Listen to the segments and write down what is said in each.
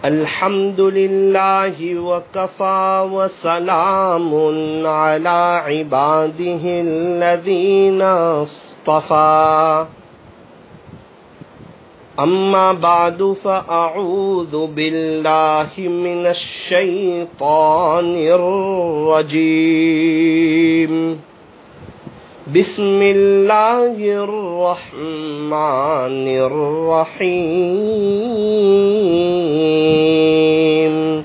الحمد لله وكفى وسلام على عباده الذين اصطفى أما بعد فأعوذ بالله من الشيطان الرجيم بسم الله الرحمن الرحيم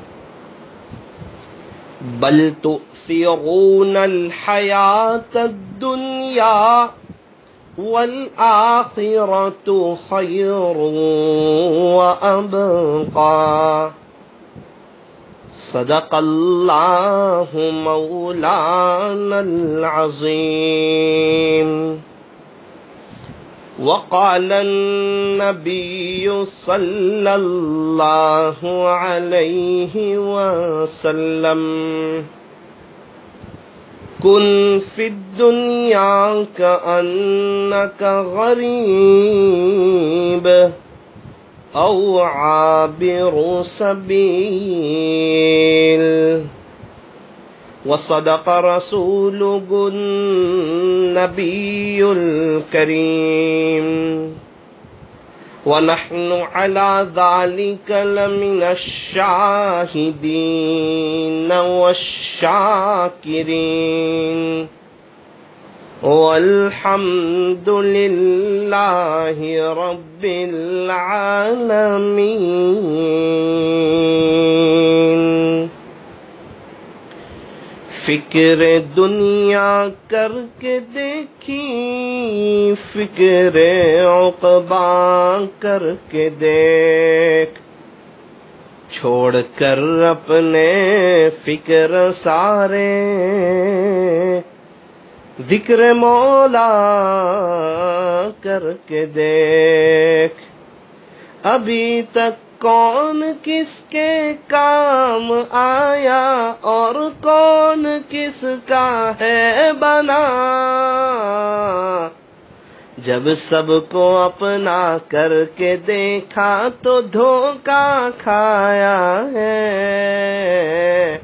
بل تؤثرون الحياة الدنيا والآخرة خير وأبقى صدق الله مولانا العظيم وقال النبي صلى الله عليه وسلم كن في الدنيا كأنك غريب أو عابر سبيل وصدق رسوله النبي الكريم ونحن على ذلك لمن الشاهدين والشاكرين والحمد لله رب العالمين فکر دنیا کر کے دیکھی فکر عقبا کر کے دیکھ چھوڑ کر اپنے فکر سارے ذکر مولا کر کے دیکھ ابھی تک کون کس کے کام آیا اور کون کس کا ہے بنا جب سب کو اپنا کر کے دیکھا تو دھوکا کھایا ہے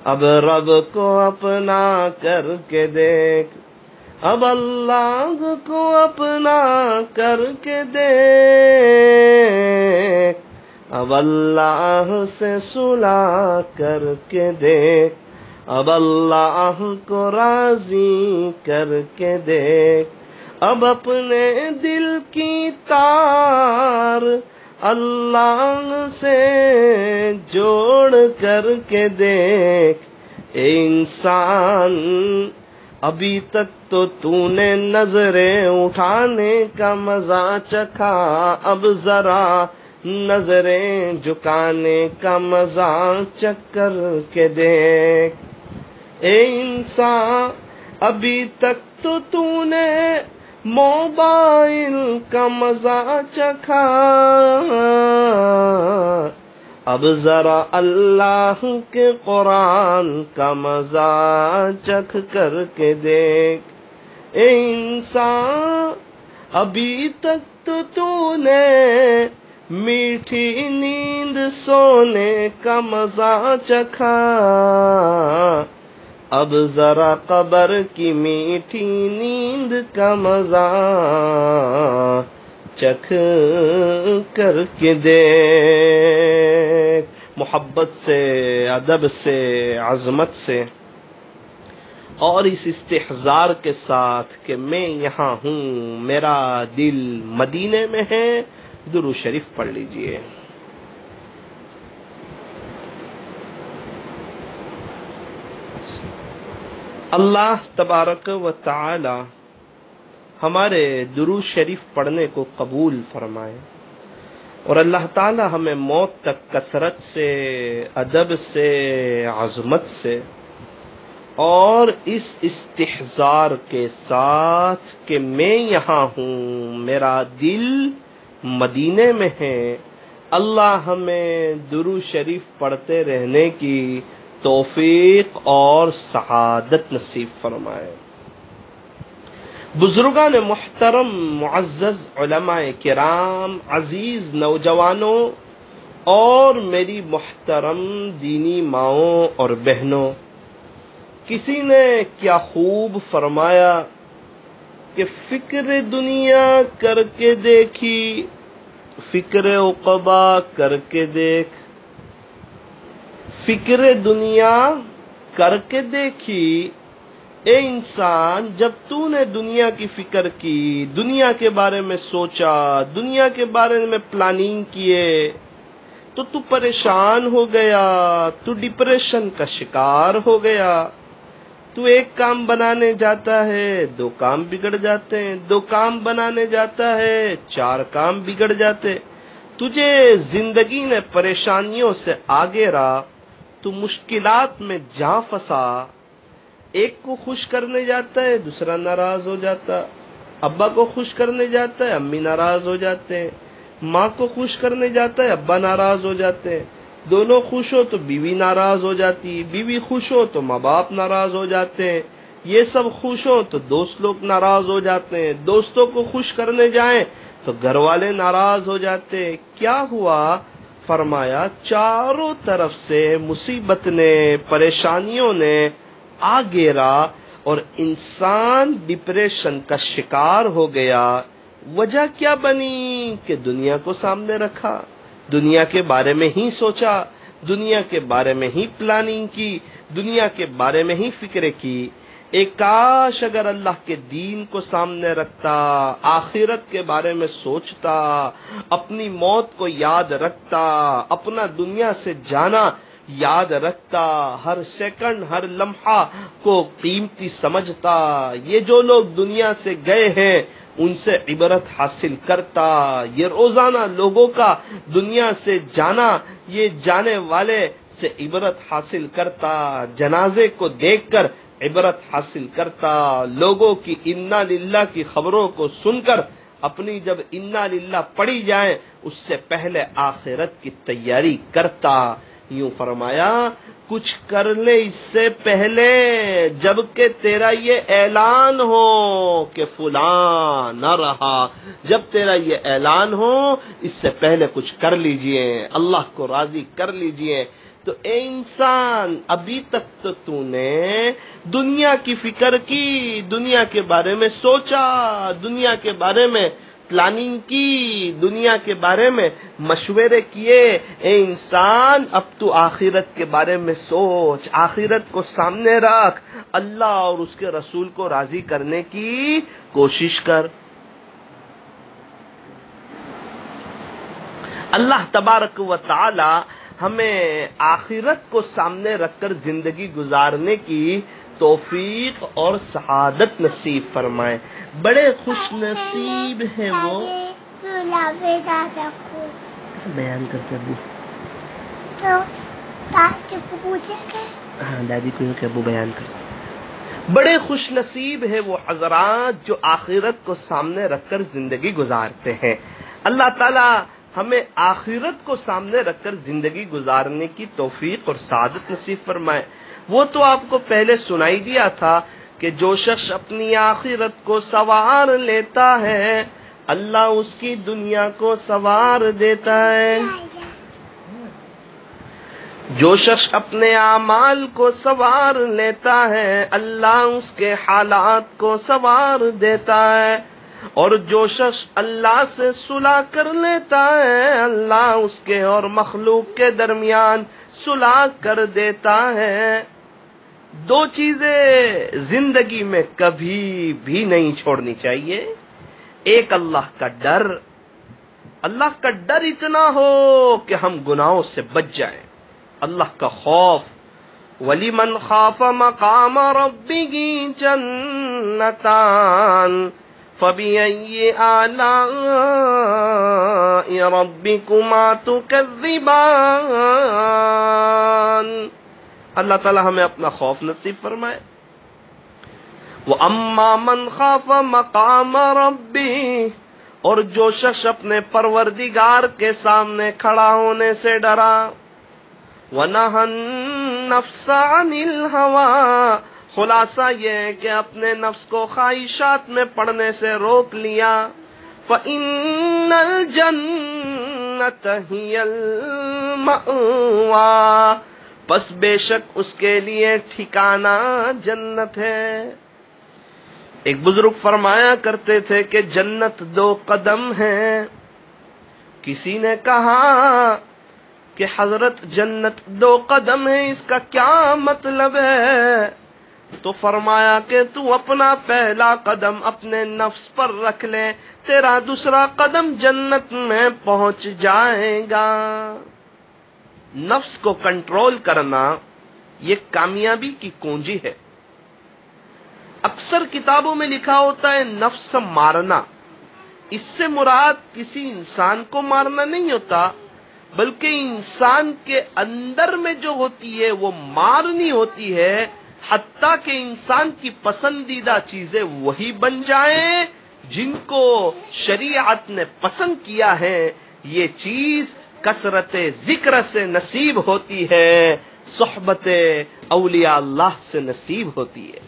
اب رب کو اپنا کر کے دیکھ اب اللہ کو اپنا کر کے دیکھ اب اللہ سے صلح کر کے دیکھ اب اللہ کو راضی کر کے دیکھ اب اپنے دل کی تار اللہ سے جوڑ کر کے دیکھ اے انسان ابھی تک تو نے نظریں اٹھانے کا مزہ چکھا اب ذرا نظریں جھکانے کا مزہ چکھ کر کے دیکھ اے انسان ابھی تک تو نے موبائل کا مزہ چکھا اب ذرا اللہ کے قرآن کا مزہ چکھ کر کے دیکھ اے انسان ابھی تک تو نے میٹھی نیند سونے کا مزہ چکھا اب ذرا قبر کی میٹھی نیند کا مزہ چکھ کر کے دیکھ محبت سے ادب سے عظمت سے اور اس استحضار کے ساتھ کہ میں یہاں ہوں میرا دل مدینے میں ہے درود شریف پڑھ لیجئے اللہ تبارک و تعالی ہمارے درود شریف پڑھنے کو قبول فرمائے اور اللہ تعالی ہمیں موت تک کثرت سے ادب سے عظمت سے اور اس استحضار کے ساتھ کہ میں یہاں ہوں میرا دل مدینے میں ہے اللہ ہمیں درود شریف پڑھتے رہنے کی توفیق اور سعادت نصیب فرمائے بزرگان محترم، معزز علماء کرام، عزیز نوجوانوں اور میری محترم دینی ماؤں اور بہنوں، کسی نے کیا خوب فرمایا کہ فکر دنیا کر کے دیکھی، فکر عقبا کر کے دیکھ، فکر دنیا کر کے دیکھی۔ اے انسان، جب تو نے دنیا کی فکر کی، دنیا کے بارے میں سوچا، دنیا کے بارے میں پلاننگ کیے، تو تو پریشان ہو گیا، تو ڈپریشن کا شکار ہو گیا۔ تو ایک کام بنانے جاتا ہے، 2 کام بگڑ جاتے ہیں، 2 کام بنانے جاتا ہے، 4 کام بگڑ جاتے۔ تجھے زندگی نے پریشانیوں سے آگیرا، تو مشکلات میں جا پھنسا۔ ایک کو خوش کرنے جاتا ہے، دوسرا ناراض ہو جاتا۔ ابا کو خوش کرنے جاتا ہے، امی ناراض ہو جاتے ہیں۔ ماں کو خوش کرنے جاتا ہے، ابا ناراض ہو جاتے ہیں۔ دونوں خوش ہو تو بیوی ناراض ہو جاتی، بیوی خوش ہو تو ماں باپ ناراض ہو جاتے ہیں۔ یہ سب خوش ہو تو دوست لوگ ناراض ہو جاتے ہیں، دوستوں کو خوش کرنے جائیں تو گھر والے ناراض ہو جاتے ہیں۔ کیا ہوا؟ فرمایا چاروں طرف سے مصیبت نے، پریشانیوں نے آ گھیرا اور انسان ڈپریشن کا شکار ہو گیا۔ وجہ کیا بنی؟ کہ دنیا کو سامنے رکھا، دنیا کے بارے میں ہی سوچا، دنیا کے بارے میں ہی پلاننگ کی، دنیا کے بارے میں ہی فکریں کی۔ ایک کاش اگر اللہ کے دین کو سامنے رکھتا، آخرت کے بارے میں سوچتا، اپنی موت کو یاد رکھتا، اپنا دنیا سے جانا یاد رکھتا، ہر سیکنڈ ہر لمحہ کو قیمتی سمجھتا، یہ جو لوگ دنیا سے گئے ہیں ان سے عبرت حاصل کرتا، یہ روزانہ لوگوں کا دنیا سے جانا، یہ جانے والے سے عبرت حاصل کرتا، جنازے کو دیکھ کر عبرت حاصل کرتا، لوگوں کی انا للہ کی خبروں کو سن کر اپنی جب انا للہ پڑھی جائیں اس سے پہلے آخرت کی تیاری کرتا۔ یوں فرمایا کچھ کر لے اس سے پہلے، جبکہ تیرا یہ اعلان ہو کہ فلاں نہ رہا، جب تیرا یہ اعلان ہو اس سے پہلے کچھ کر لیجئے، اللہ کو راضی کر لیجئے۔ تو اے انسان، ابھی تک تو نے دنیا کی فکر کی، دنیا کے بارے میں سوچا، دنیا کے بارے میں پلاننگ کی، دنیا کے بارے میں مشورے کیے۔ اے انسان، اب تو آخرت کے بارے میں سوچ، آخرت کو سامنے رکھ، اللہ اور اس کے رسول کو راضی کرنے کی کوشش کر۔ اللہ تبارک و تعالی ہمیں آخرت کو سامنے رکھ کر زندگی گزارنے کی توفیق اور سعادت نصیب فرمائے۔ بڑے خوش نصیب ہیں وہ، بیان کرتے ابو ہاں دادی کو کہ ابو بیان کرتے۔ بڑے خوش نصیب ہیں وہ حضرات جو آخرت کو سامنے رکھ کر زندگی گزارتے ہیں۔ اللہ تعالی ہمیں آخرت کو سامنے رکھ کر زندگی گزارنے کی توفیق اور سعادت نصیب فرمائے۔ وہ تو آپ کو پہلے سنائی دیا تھا کہ جو شخص اپنی آخرت کو سنوار لیتا ہے اللہ اس کی دنیا کو سنوار دیتا ہے۔ جو شخص اپنے اعمال کو سنوار لیتا ہے اللہ اس کے حالات کو سنوار دیتا ہے، اور جو شخص اللہ سے صلح کر لیتا ہے اللہ اس کے اور مخلوق کے درمیان صلح کر دیتا ہے۔ 2 چیزیں زندگی میں کبھی بھی نہیں چھوڑنی چاہیے۔ ایک اللہ کا ڈر، اللہ کا ڈر اتنا ہو کہ ہم گناہوں سے بچ جائیں، اللہ کا خوف۔ وَلِمَنْ خَافَ مَقَامَ رَبِّهِ جَنَّتَانِ فَبِأَيِّ آلَاءِ رَبِّكُمَا تُكَذِّبَانِ۔ اللہ تعالی ہمیں اپنا خوف نصیب فرمائے۔ وَأَمَّا مَنْ خَافَ مَقَامَ رَبِّهِ، اور جو شخص اپنے پروردگار کے سامنے کھڑا ہونے سے ڈرا۔ وَنَهَى النَّفْسَ عَنِ الْهَوَىٰ، خلاصہ یہ ہے کہ اپنے نفس کو خواہشات میں پڑنے سے روک لیا. فَإِنَّ الْجَنَّةَ هِيَ الْمَأْوَىٰ، پس بے شک اس کے لیے ٹھکانہ جنت ہے. ایک بزرگ فرمایا کرتے تھے کہ جنت 2 قدم ہے. کسی نے کہا کہ حضرت جنت 2 قدم ہے، اس کا کیا مطلب ہے؟ تو فرمایا کہ تو اپنا پہلا قدم اپنے نفس پر رکھ لے، تیرا دوسرا قدم جنت میں پہنچ جائے گا. نفس کو کنٹرول کرنا یہ کامیابی کی کنجی ہے. اکثر کتابوں میں لکھا ہوتا ہے نفس مارنا. اس سے مراد کسی انسان کو مارنا نہیں ہوتا، بلکہ انسان کے اندر میں جو ہوتی ہے وہ مارنی ہوتی ہے، حتیٰ کہ انسان کی پسندیدہ چیزیں وہی بن جائیں جن کو شریعت نے پسند کیا ہے. یہ چیز کثرت ذکر سے نصیب ہوتی ہے، صحبت اولیاء اللہ سے نصیب ہوتی ہے.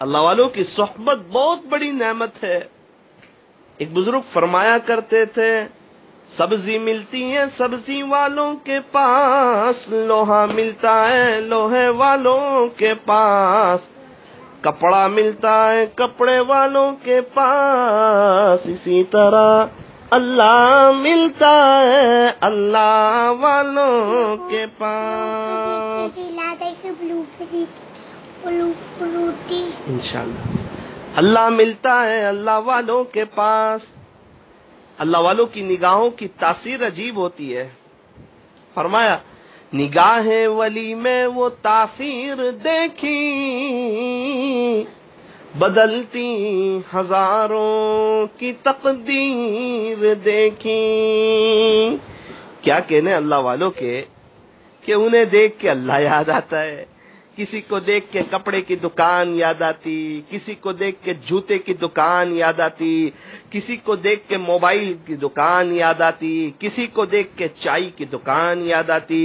اللہ والوں کی صحبت بہت بڑی نعمت ہے. ایک بزرگ فرمایا کرتے تھے سبزی ملتی ہے سبزی والوں کے پاس، لوہا ملتا ہے لوہے والوں کے پاس، کپڑا ملتا ہے کپڑے والوں کے پاس، اسی طرح اللہ ملتا ہے اللہ والوں کے پاس. انشاءاللہ اللہ ملتا ہے اللہ والوں کے پاس. اللہ والوں کی نگاہوں کی تاثیر عجیب ہوتی ہے. فرمایا نگاہ ولی میں وہ تاثیر دیکھی، بدلتی ہزاروں کی تقدیر دیکھی. کیا کہنے اللہ والوں کے کہ انہیں دیکھ کے اللہ یاد آتا ہے. کسی کو دیکھ کے کپڑے کی دکان یاد آتی، کسی کو دیکھ کے جوتے کی دکان یاد آتی، کسی کو دیکھ کے موبائل کی دکان یاد آتی، کسی کو دیکھ کے چائے کی دکان یاد آتی،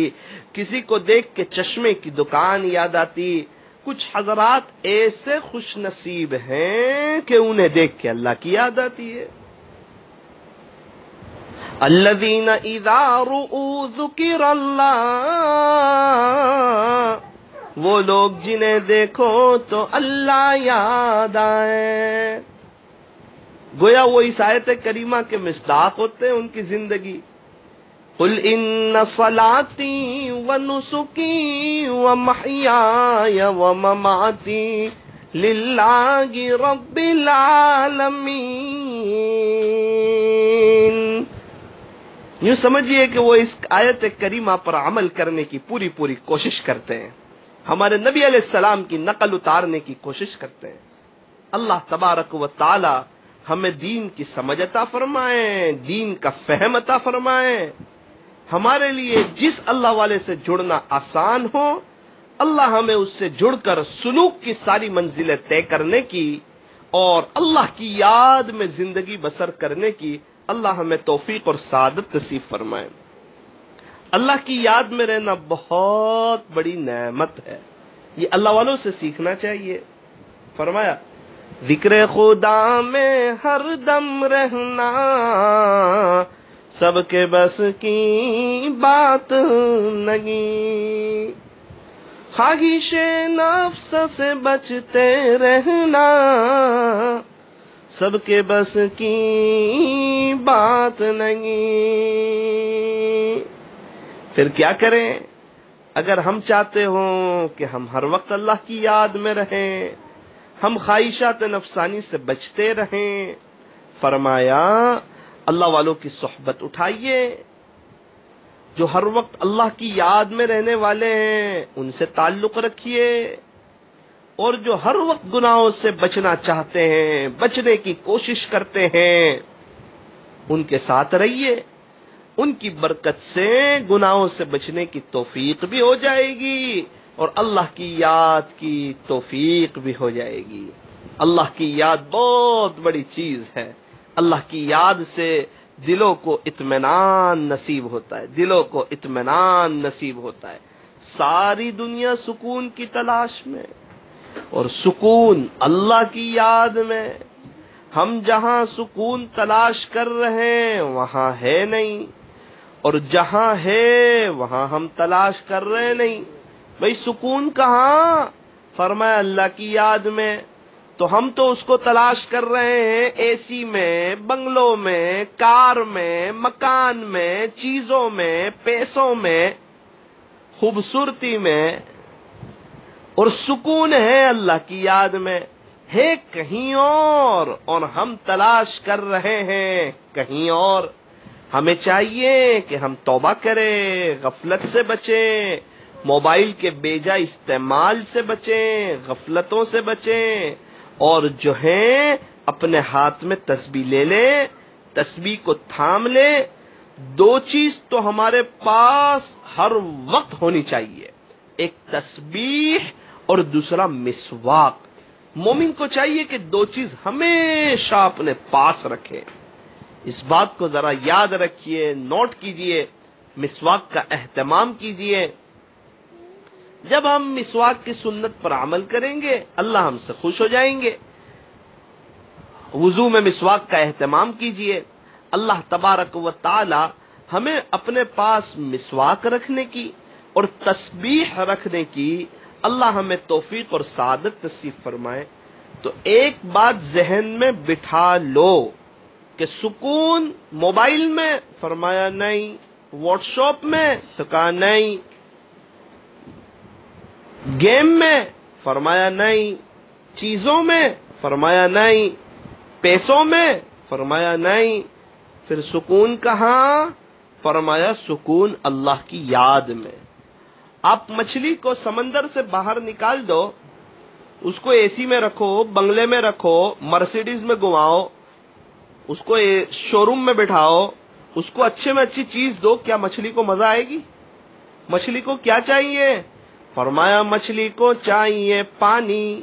کسی کو دیکھ کے چشمے کی دکان یاد آتی. کچھ حضرات ایسے خوش نصیب ہیں کہ انہیں دیکھ کے اللہ کی یاد آتی ہے. الذین اذا رؤوا ذکر اللہ، وہ لوگ جنہیں دیکھو تو اللہ یاد آئے. گویا وہ اس آیت کریمہ کے مصداق ہوتے ہیں ان کی زندگی. قل ان صلاتی ونسکی ومحیای ومماتی للہ رب العالمین. یوں سمجھیے کہ وہ اس آیت کریمہ پر عمل کرنے کی پوری کوشش کرتے ہیں، ہمارے نبی علیہ السلام کی نقل اتارنے کی کوشش کرتے ہیں. اللہ تبارک و تعالی ہمیں دین کی سمجھ عطا فرمائیں، دین کا فہم عطا فرمائیں. ہمارے لیے جس اللہ والے سے جڑنا آسان ہو، اللہ ہمیں اس سے جڑ کر سلوک کی ساری منزلیں طے کرنے کی اور اللہ کی یاد میں زندگی بسر کرنے کی اللہ ہمیں توفیق اور سعادت نصیب فرمائے. اللہ کی یاد میں رہنا بہت بڑی نعمت ہے، یہ اللہ والوں سے سیکھنا چاہیے. فرمایا ذکر خدا میں ہر دم رہنا سب کے بس کی بات نہیں، خواہش نفس سے بچتے رہنا سب کے بس کی بات نہیں. پھر کیا کریں اگر ہم چاہتے ہوں کہ ہم ہر وقت اللہ کی یاد میں رہیں، ہم خواہشات نفسانی سے بچتے رہیں؟ فرمایا اللہ والوں کی صحبت اٹھائیے، جو ہر وقت اللہ کی یاد میں رہنے والے ہیں ان سے تعلق رکھیے، اور جو ہر وقت گناہوں سے بچنا چاہتے ہیں، بچنے کی کوشش کرتے ہیں، ان کے ساتھ رہیے. ان کی برکت سے گناہوں سے بچنے کی توفیق بھی ہو جائے گی اور اللہ کی یاد کی توفیق بھی ہو جائے گی. اللہ کی یاد بہت بڑی چیز ہے. اللہ کی یاد سے دلوں کو اطمینان نصیب ہوتا ہے، دلوں کو اطمینان نصیب ہوتا ہے. ساری دنیا سکون کی تلاش میں، اور سکون اللہ کی یاد میں. ہم جہاں سکون تلاش کر رہے ہیں وہاں ہے نہیں، اور جہاں ہے وہاں ہم تلاش کر رہے نہیں. بھئی سکون کہاں؟ فرمایا اللہ کی یاد میں. تو ہم تو اس کو تلاش کر رہے ہیں اے سی میں، بنگلوں میں، کار میں، مکان میں، چیزوں میں، پیسوں میں، خوبصورتی میں. اور سکون ہے اللہ کی یاد میں، ہے کہیں اور ہم تلاش کر رہے ہیں کہیں اور. ہمیں چاہیے کہ ہم توبہ کریں، غفلت سے بچیں، موبائل کے بیجا استعمال سے بچیں، غفلتوں سے بچیں، اور جو ہیں اپنے ہاتھ میں تسبیح لے لیں، تسبیح کو تھام لیں. دو چیز تو ہمارے پاس ہر وقت ہونی چاہیے، ایک تسبیح اور دوسرا مسواک. مومن کو چاہیے کہ دو چیز ہمیشہ اپنے پاس رکھے. اس بات کو ذرا یاد رکھیے، نوٹ کیجئے، مسواک کا اہتمام کیجئے. جب ہم مسواک کی سنت پر عمل کریں گے اللہ ہم سے خوش ہو جائیں گے. وضو میں مسواک کا اہتمام کیجئے. اللہ تبارک و تعالی ہمیں اپنے پاس مسواک رکھنے کی اور تسبیح رکھنے کی اللہ ہمیں توفیق اور سعادت نصیب فرمائے. تو ایک بات ذہن میں بٹھا لو کہ سکون موبائل میں؟ فرمایا نہیں. واٹس ایپ میں؟ تو کہا نہیں. گیم میں؟ فرمایا نہیں. چیزوں میں؟ فرمایا نہیں. پیسوں میں؟ فرمایا نہیں. پھر سکون کہاں؟ فرمایا سکون اللہ کی یاد میں. آپ مچھلی کو سمندر سے باہر نکال دو، اس کو اے سی میں رکھو، بنگلے میں رکھو، مرسیڈیز میں گھماؤ، اس کو شو روم میں بٹھاؤ، اس کو اچھے میں اچھی چیز دو، کیا مچھلی کو مزہ آئے گی؟ مچھلی کو کیا چاہیے؟ فرمایا مچھلی کو چاہیے پانی.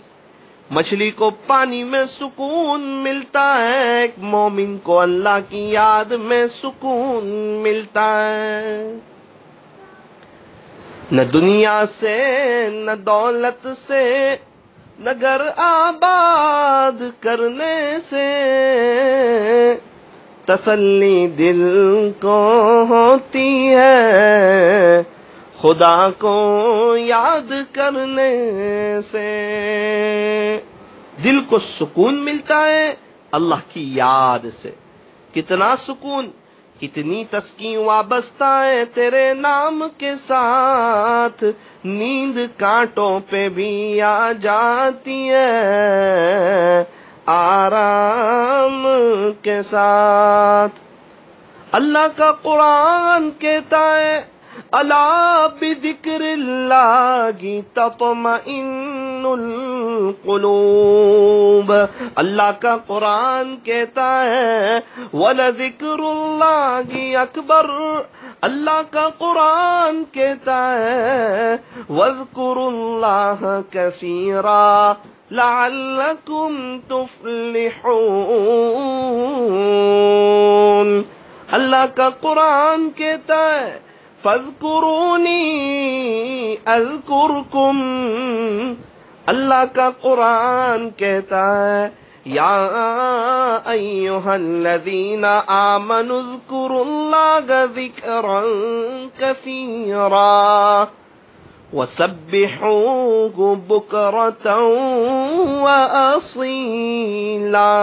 مچھلی کو پانی میں سکون ملتا ہے، ایک مومن کو اللہ کی یاد میں سکون ملتا ہے. نہ دنیا سے، نہ دولت سے، نہ گھر آباد کرنے سے تسلی دل کو ہوتی ہے، خدا کو یاد کرنے سے. دل کو سکون ملتا ہے اللہ کی یاد سے. کتنا سکون، کتنی تسکین وابستہ ہے تیرے نام کے ساتھ. نیند کانٹوں پہ بھی آ جاتی ہے آرام کے ساتھ. اللہ کا قرآن کہتا ہے الا بذکر اللہ تطمئن القلوب. اللہ کا قرآن کہتا ہے وَلَذِكْرُ اللَّهِ اکبر. اللہ کا قرآن کہتا ہے وَاذْكُرُوا اللَّهَ كَثِيرًا لَعَلَّكُمْ تُفْلِحُونَ. اللہ کا قرآن کہتا ہے فَاذْكُرُونِي أَذْكُرْكُمْ. اللہ کا قرآن کہتا ہے یا ایھا الذین آمنوا اذکروا اللہ ذکرا کثیرا وسبحوہ بکرۃ واصیلا.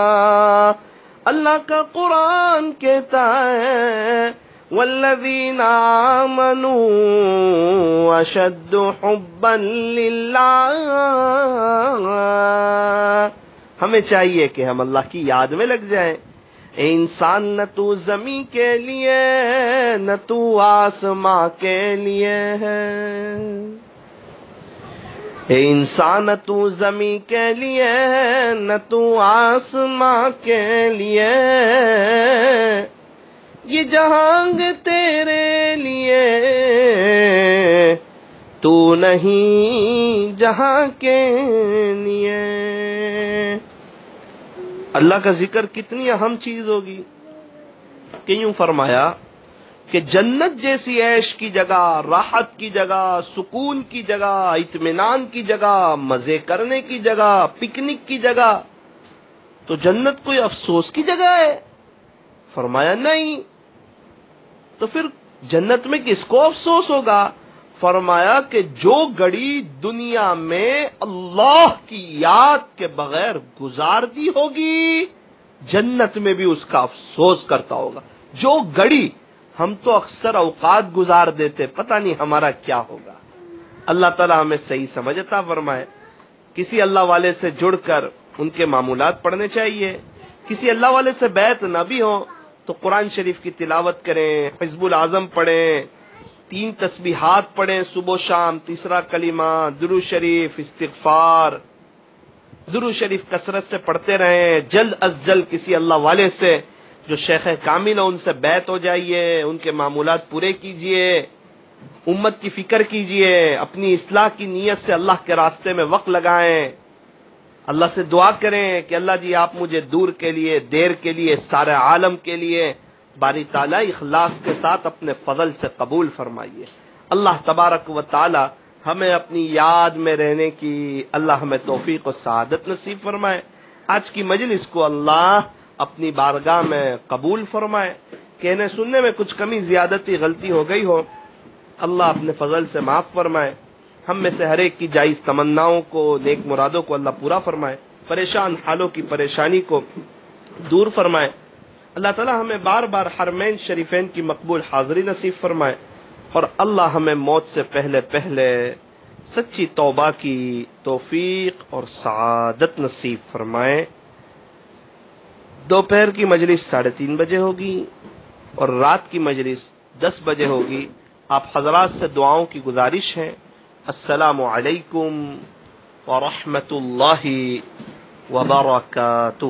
اللہ کا قرآن کہتا ہے والذین آمنوا اشد حبا للہ. ہمیں چاہیے کہ ہم اللہ کی یاد میں لگ جائیں. اے انسان نہ تو زمین کے لیے نہ تو آسماں کے لیے ہے. اے انسان نہ تو زمین کے لیے نہ تو آسماں کے لیے. یہ جہان تیرے لیے تو نہیں جہاں کے لیے. اللہ کا ذکر کتنی اہم چیز ہوگی کہ یوں فرمایا کہ جنت جیسی عیش کی جگہ، راحت کی جگہ، سکون کی جگہ، اطمینان کی جگہ، مزے کرنے کی جگہ، پکنک کی جگہ، تو جنت کوئی افسوس کی جگہ ہے؟ فرمایا نہیں. تو پھر جنت میں کس کو افسوس ہوگا؟ فرمایا کہ جو گھڑی دنیا میں اللہ کی یاد کے بغیر گزار دی ہوگی، جنت میں بھی اس کا افسوس کرتا ہوگا. جو گھڑی ہم تو اکثر اوقات گزار دیتے، پتہ نہیں ہمارا کیا ہوگا. اللہ تعالی ہمیں صحیح سمجھ عطا فرمائے. کسی اللہ والے سے جڑ کر ان کے معمولات پڑھنے چاہیے. کسی اللہ والے سے بیعت نہ بھی ہو تو قرآن شریف کی تلاوت کریں، حزب العظم پڑھیں، 3 تسبیحات پڑھیں صبح و شام، تیسرا کلمہ، درود شریف، استغفار. درود شریف کثرت سے پڑھتے رہیں. جلد از جلد کسی اللہ والے سے جو شیخ کامل ہو ان سے بیعت ہو جائیے، ان کے معمولات پورے کیجئے، امت کی فکر کیجئے، اپنی اصلاح کی نیت سے اللہ کے راستے میں وقت لگائیں. اللہ سے دعا کریں کہ اللہ جی آپ مجھے دور کے لیے، دیر کے لیے، سارے عالم کے لیے باری تعالیٰ اخلاص کے ساتھ اپنے فضل سے قبول فرمائیے. اللہ تبارک و تعالی ہمیں اپنی یاد میں رہنے کی اللہ ہمیں توفیق و سعادت نصیب فرمائے. آج کی مجلس کو اللہ اپنی بارگاہ میں قبول فرمائے. کہنے سننے میں کچھ کمی زیادتی غلطی ہو گئی ہو، اللہ اپنے فضل سے معاف فرمائے. ہم میں سے ہر ایک کی جائز تمناؤں کو، نیک مرادوں کو اللہ پورا فرمائے. پریشان حالوں کی پریشانی کو دور فرمائے. اللہ تعالی ہمیں بار بار حرمین شریفین کی مقبول حاضری نصیب فرمائے. اور اللہ ہمیں موت سے پہلے پہلے سچی توبہ کی توفیق اور سعادت نصیب فرمائے. دوپہر کی مجلس 3:30 بجے ہوگی اور رات کی مجلس 10 بجے ہوگی. آپ حضرات سے دعاؤں کی گزارش ہے. السلام علیکم ورحمۃ اللہ وبرکاتہ.